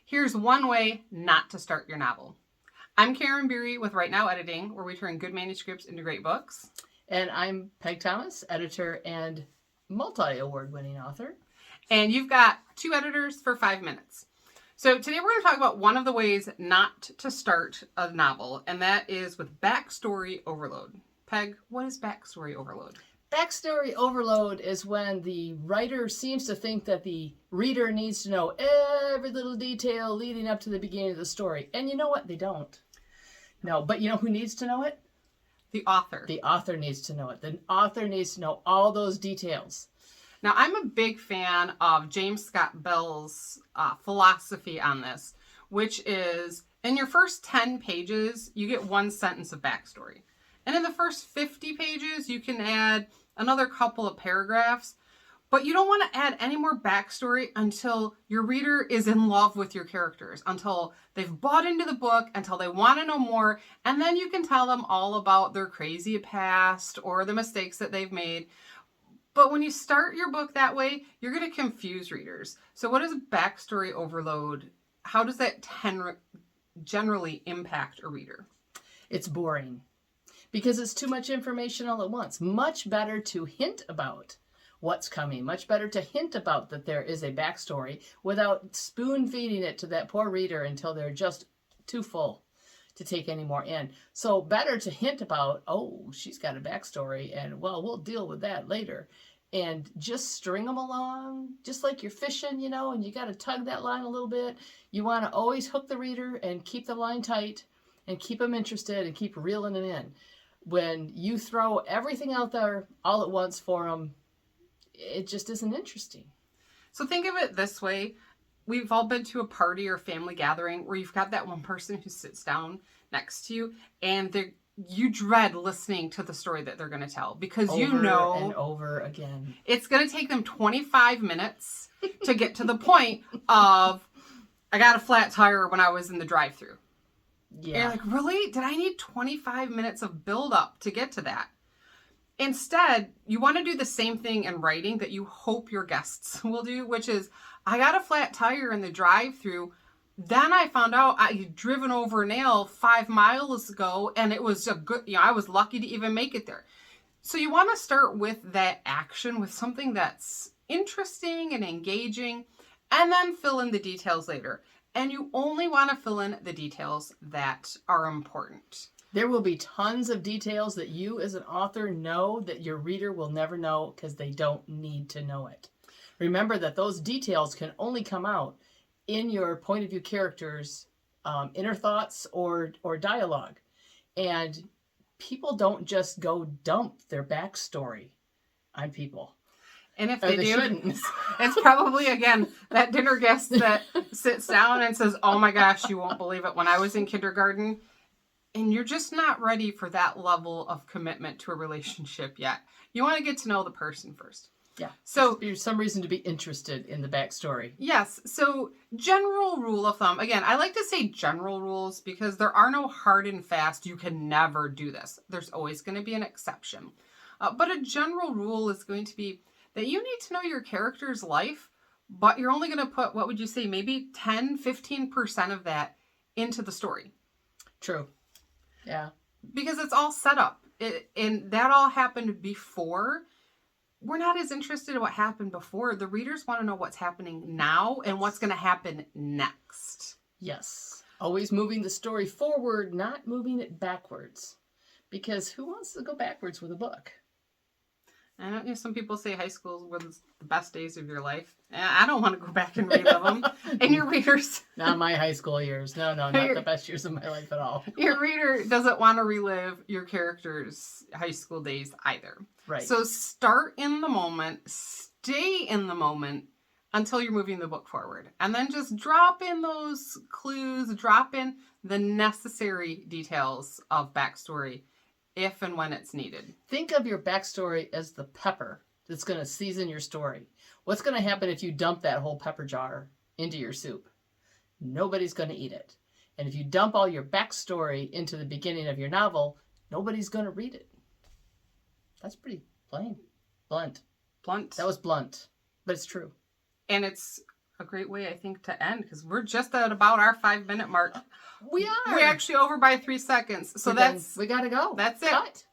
Here's one way not to start your novel. I'm Karin Beery with Right Now Editing, where we turn good manuscripts into great books. And I'm Peg Thomas, editor and multi-award-winning author. And you've got 2 editors for 5 minutes. So today we're going to talk about one of the ways not to start a novel, and that is with backstory overload. Peg, what is backstory overload? Backstory overload is when the writer seems to think that the reader needs to know every little detail leading up to the beginning of the story. And you know what? They don't. No, but you know who needs to know it? The author. The author needs to know it. The author needs to know all those details. Now, I'm a big fan of James Scott Bell's philosophy on this, which is in your first 10 pages, you get 1 sentence of backstory. And in the first 50 pages, you can add another couple of paragraphs, but you don't want to add any more backstory until your reader is in love with your characters, until they've bought into the book, until they want to know more, and then you can tell them all about their crazy past or the mistakes that they've made. But when you start your book that way, you're going to confuse readers. So what is backstory overload? How does that generally impact a reader? It's boring because it's too much information all at once. Much better to hint about what's coming. Much better to hint about that there is a backstory without spoon feeding it to that poor reader until they're just too full to take any more in. So better to hint about, oh, she's got a backstory, and well, we'll deal with that later. And just string them along, just like you're fishing, and you got to tug that line a little bit. You want to always hook the reader and keep the line tight and keep them interested and keep reeling it in. When you throw everything out there all at once for them, it just isn't interesting. So think of it this way. We've all been to a party or family gathering where you've got that one person who sits down next to you and you dread listening to the story that they're going to tell because over you know and over again. It's going to take them 25 minutes to get to the point of, I got a flat tire when I was in the drive-thru. Yeah. And you're like, really? Did I need 25 minutes of build-up to get to that? Instead, you want to do the same thing in writing that you hope your guests will do, which is, I got a flat tire in the drive-thru. Then I found out I had driven over a nail 5 miles ago, and it was a good, I was lucky to even make it there. So you want to start with that action, with something that's interesting and engaging, and then fill in the details later. And you only want to fill in the details that are important. There will be tons of details that you as an author know that your reader will never know because they don't need to know it. Remember that those details can only come out in your point of view characters' inner thoughts or dialogue. And people don't just go dump their backstory on people. And if they do, it's probably, again, that dinner guest that sits down and says, oh my gosh, you won't believe it. When I was in kindergarten, and you're just not ready for that level of commitment to a relationship yet. You want to get to know the person first. Yeah. So there's some reason to be interested in the backstory. Yes. So general rule of thumb, again, I like to say general rules because there are no hard and fast, you can never do this. There's always going to be an exception. But a general rule is going to be that you need to know your character's life, but you're only going to put, what would you say, maybe 10, 15% of that into the story. True. Yeah. Because it's all set up. And that all happened before. We're not as interested in what happened before. The readers want to know what's happening now and what's going to happen next. Yes. Always moving the story forward, not moving it backwards. Because who wants to go backwards with a book? I don't know, some people say high school was the best days of your life. I don't want to go back and relive them. And your readers... Not my high school years. No, not the best years of my life at all. Your reader doesn't want to relive your character's high school days either. Right. So start in the moment, stay in the moment until you're moving the book forward. And then just drop in those clues, drop in the necessary details of backstory if and when it's needed. Think of your backstory as the pepper that's going to season your story. What's going to happen if you dump that whole pepper jar into your soup? Nobody's going to eat it. And if you dump all your backstory into the beginning of your novel, nobody's going to read it. That's pretty plain. Blunt. Blunt. That was blunt, but it's true. And it's a great way, I think, to end, because we're just at about our 5-minute mark. We are. We're actually over by 3 seconds. So we gotta go. That's it. Cut.